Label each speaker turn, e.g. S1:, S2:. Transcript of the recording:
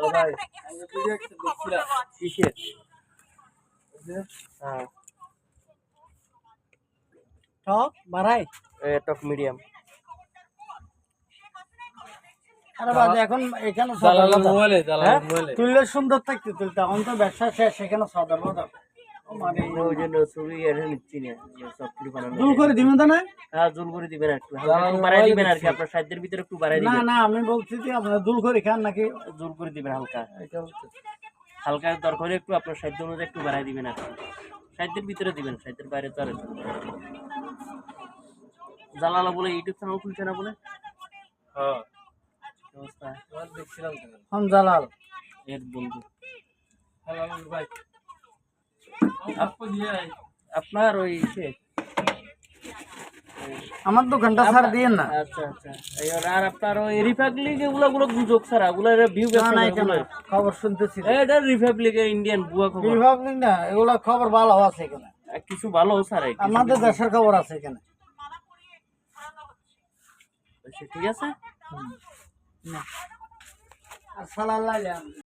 S1: ও ভাই কিসের? হ্যাঁ
S2: টক বাড়াই
S1: টক মিডিয়াম।
S2: আরে বাদ এখন এখানে তুললে সুন্দর থাকতে তুলতে এখন তো ব্যবসা শেষ সেখানে সদর বাজার মানে
S1: ওই জন্য ছবি এর নিচ্ছি না সব কিছু বানানো।
S2: জুল করে দিবেন তো না?
S1: হ্যাঁ জুল করে দিবেন একটু হালকা একটু বাড়াই দিবেন আর কি আপনার সাধ্যের ভিতরে একটু বাড়াই
S2: না
S1: দিবেন।
S2: না আমি বলছি যে আপনারা জুল করে খান নাকি
S1: জুল করে দিবেন হালকা হালকা দরকার একটু আপনার সাধ্য অনুযায়ী একটু বাড়াই দিবেন আর কি সাধ্যের ভিতরে দিবেন সাধ্যের বাইরে তো আর জালালা বলে ইউটিউব চ্যানেল খুলছে না বলে। হ্যাঁ অবস্থা দেখছিলাম
S2: हम জালাল
S1: এর বন্ধু ভাই আপনার ওই
S2: আমার দোকানটা ছাড় দিয়েন না।
S1: আচ্ছা আচ্ছা আর আপনার ওই রিপাবলিক এগুলো গুজব ছাড়া এগুলো ভিউ
S2: খবর শুনতেছি
S1: এটা রিপাবলিকের ইন্ডিয়ান বুয়া খবর।
S2: রিপাবলিক না এগুলা খবর ভালো আছে এখানে
S1: কিছু ভালো স্যার
S2: আমাদের দেশের খবর আছে এখানে।
S1: ঠিক আছে
S2: আসসালামু আলাইকুম।